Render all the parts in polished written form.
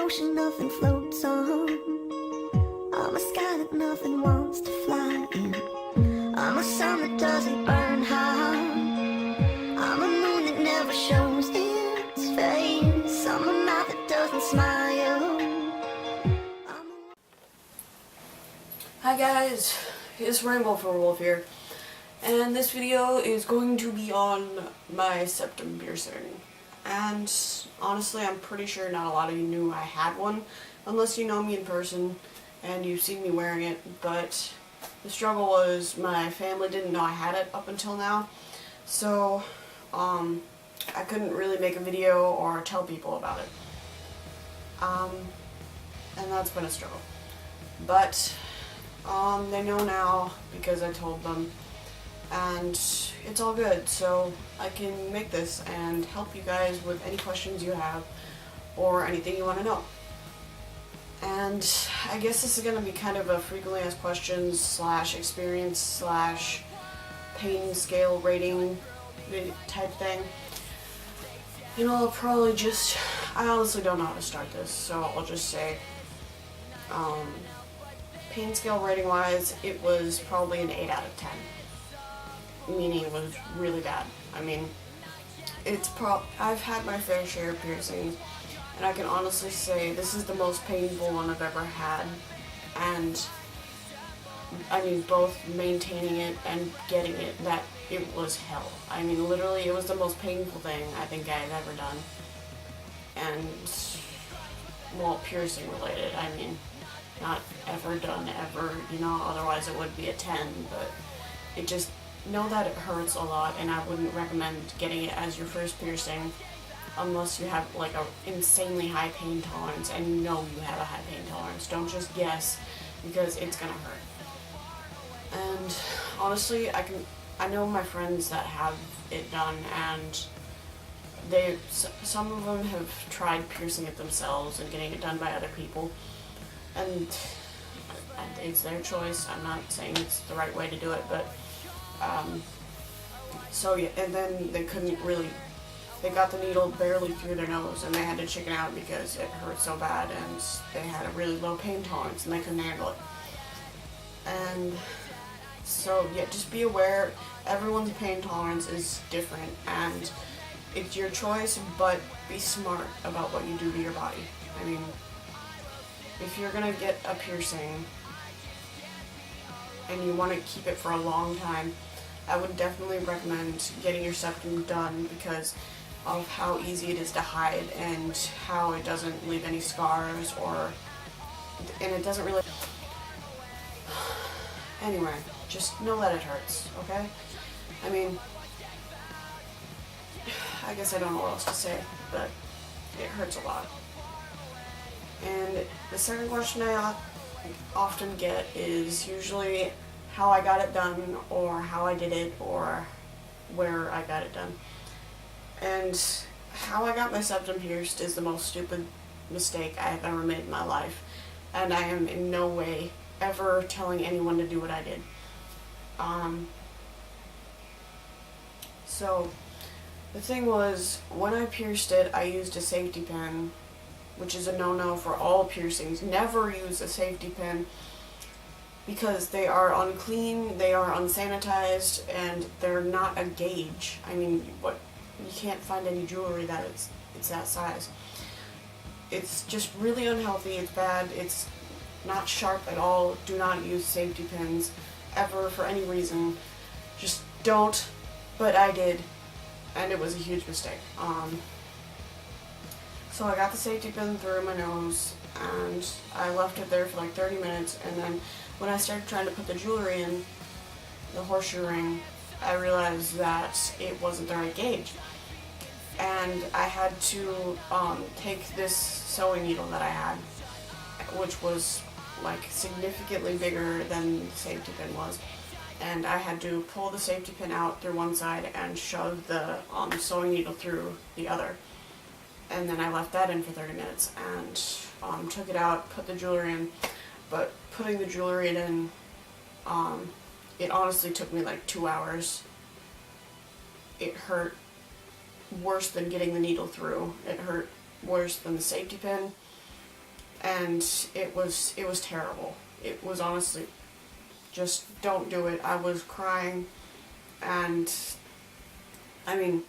ocean nothing floats on. I'm a sky that nothing wants to fly in. I'm a sun that doesn't burn hot. I'm a moon that never shows its face. I'm a mouth that doesn't smile. Hi guys, it's RainbowFurWolf here, and this video is going to be on my septum piercing. And honestly, I'm pretty sure not a lot of you knew I had one, unless you know me in person and you've seen me wearing it. But the struggle was my family didn't know I had it up until now, so I couldn't really make a video or tell people about it. And that's been a struggle. But they know now because I told them, and it's all good, so I can make this and help you guys with any questions you have or anything you want to know. And I guess this is going to be kind of a frequently asked questions slash experience slash pain scale rating type thing. You know, I'll probably just, I honestly don't know how to start this, so I'll just say, pain scale rating wise, it was probably an 8 out of 10. Meaning it was really bad. I mean, I've had my fair share of piercings, and I can honestly say this is the most painful one I've ever had. And I mean, both maintaining it and getting it, that it was hell. I mean, literally, it was the most painful thing I think I've ever done. And, well, piercing related, I mean, not ever done ever, you know, otherwise it would be a 10, but it just, know that it hurts a lot, and I wouldn't recommend getting it as your first piercing unless you have like a insanely high pain tolerance and you know you have a high pain tolerance. Don't just guess, because it's gonna hurt. And honestly, I know my friends that have it done, and some of them have tried piercing it themselves and getting it done by other people, and it's their choice. I'm not saying it's the right way to do it, but so yeah, and then they couldn't really, they got the needle barely through their nose, and they had to chicken out because it hurt so bad, and they had a really low pain tolerance, and they couldn't handle it. And so yeah, just be aware, everyone's pain tolerance is different, and it's your choice, but be smart about what you do to your body. I mean, if you're gonna get a piercing and you want to keep it for a long time, I would definitely recommend getting your septum done because of how easy it is to hide and how it doesn't leave any scars, and it doesn't really, anyway, just know that it hurts, okay? I mean, I guess I don't know what else to say, but it hurts a lot. And the second question I often get is usually how I got it done, or how I did it, or where I got it done. And how I got my septum pierced is the most stupid mistake I have ever made in my life, and I am in no way ever telling anyone to do what I did. So the thing was, when I pierced it, I used a safety pin, which is a no-no for all piercings. Never use a safety pin because they are unclean, they are unsanitized, and they're not a gauge. I mean, you can't find any jewelry that it's that size. It's just really unhealthy, it's bad, it's not sharp at all. Do not use safety pins ever for any reason. Just don't, but I did, and it was a huge mistake. So I got the safety pin through my nose, and I left it there for like 30 minutes, and then when I started trying to put the jewelry in, the horseshoe ring, I realized that it wasn't the right gauge. And I had to take this sewing needle that I had, which was like significantly bigger than the safety pin was, and I had to pull the safety pin out through one side and shove the sewing needle through the other. And then I left that in for 30 minutes and took it out, put the jewelry in. But putting the jewelry in, it honestly took me like 2 hours. It hurt worse than getting the needle through. It hurt worse than the safety pin. and it was terrible. It was honestly, just don't do it. I was crying, and I mean,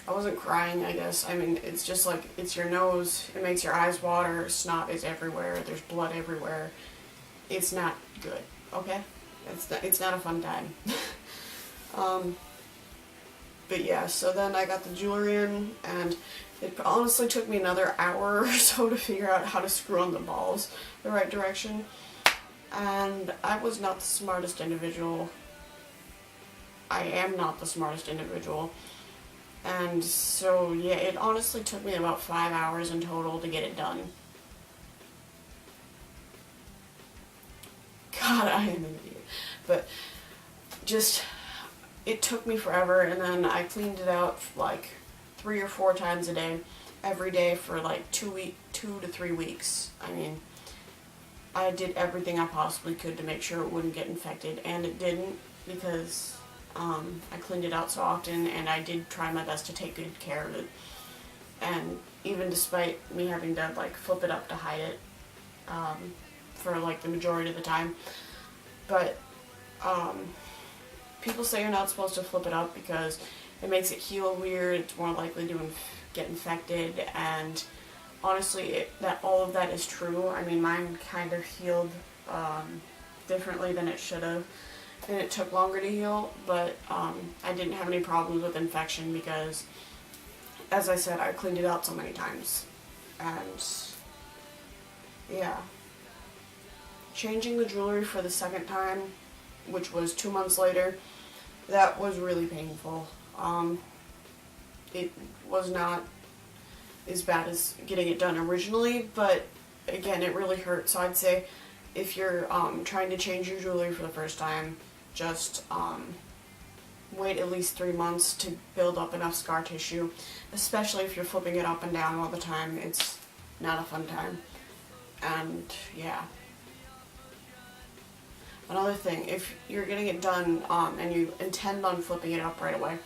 I wasn't crying, I guess. I mean, it's just like, it's your nose, it makes your eyes water, snot is everywhere, there's blood everywhere. It's not good, okay? It's not a fun time. But yeah, so then I got the jewelry in, and it honestly took me another hour or so to figure out how to screw on the balls the right direction. And I was not the smartest individual. I am not the smartest individual. And so, yeah, it honestly took me about 5 hours in total to get it done. God, I am an idiot. But just, it took me forever, and then I cleaned it out like 3 or 4 times a day, every day for like 2 to 3 weeks. I mean, I did everything I possibly could to make sure it wouldn't get infected, and it didn't, because I cleaned it out so often, and I did try my best to take good care of it. And even despite me having to like flip it up to hide it for like the majority of the time, but people say you're not supposed to flip it up because it makes it heal weird, it's more likely to get infected, and honestly, all of that is true. I mean, mine kind of healed differently than it should have, and it took longer to heal, but I didn't have any problems with infection because, as I said, I cleaned it out so many times. And yeah, changing the jewelry for the second time, which was 2 months later, that was really painful. It was not as bad as getting it done originally, but again, it really hurt. So I'd say if you're trying to change your jewelry for the first time, just wait at least 3 months to build up enough scar tissue, especially if you're flipping it up and down all the time. It's not a fun time. And yeah. Another thing, if you're getting it done and you intend on flipping it up right away,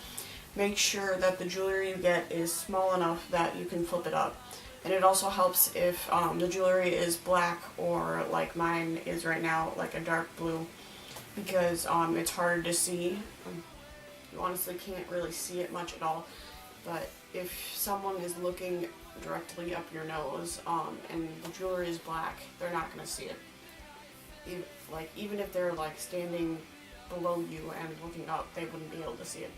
make sure that the jewelry you get is small enough that you can flip it up. And it also helps if the jewelry is black, or like mine is right now, like a dark blue, because it's harder to see. You honestly can't really see it much at all, but if someone is looking directly up your nose and the jewelry is black, they're not going to see it. Even if they're like standing below you and looking up, they wouldn't be able to see it.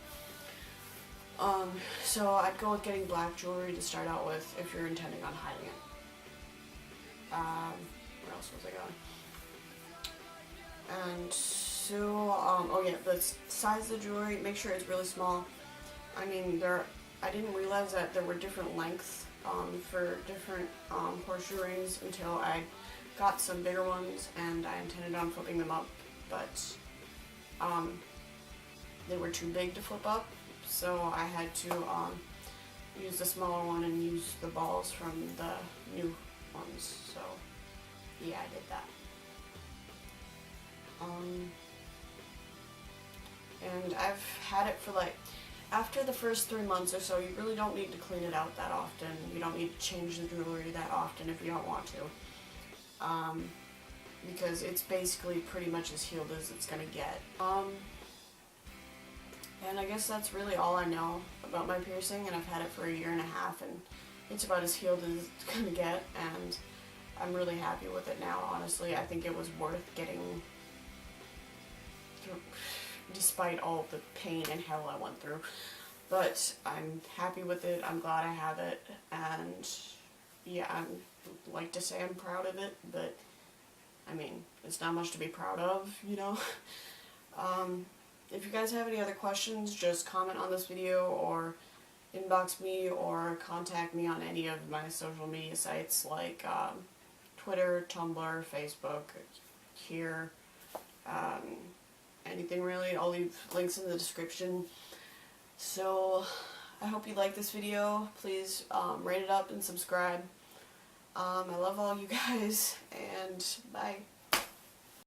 So I'd go with getting black jewelry to start out with if you're intending on hiding it. Where else was I going? And so, oh yeah, the size of the jewelry, make sure it's really small. I mean, I didn't realize that there were different lengths for different horseshoe rings until I got some bigger ones, and I intended on flipping them up, but they were too big to flip up, so I had to use the smaller one and use the balls from the new ones. So yeah, I did that. And I've had it for like, after the first 3 months or so, you really don't need to clean it out that often. You don't need to change the jewelry that often if you don't want to. Because it's basically pretty much as healed as it's gonna get. And I guess that's really all I know about my piercing, and I've had it for 1.5 years, and it's about as healed as it's gonna get, and I'm really happy with it now, honestly. I think it was worth getting through, despite all the pain and hell I went through. But I'm happy with it, I'm glad I have it, and yeah, I'd like to say I'm proud of it, but I mean, it's not much to be proud of, you know? If you guys have any other questions, just comment on this video, or inbox me, or contact me on any of my social media sites like Twitter, Tumblr, Facebook, here, anything really. I'll leave links in the description. So, I hope you like this video. Please rate it up and subscribe. I love all you guys, and bye.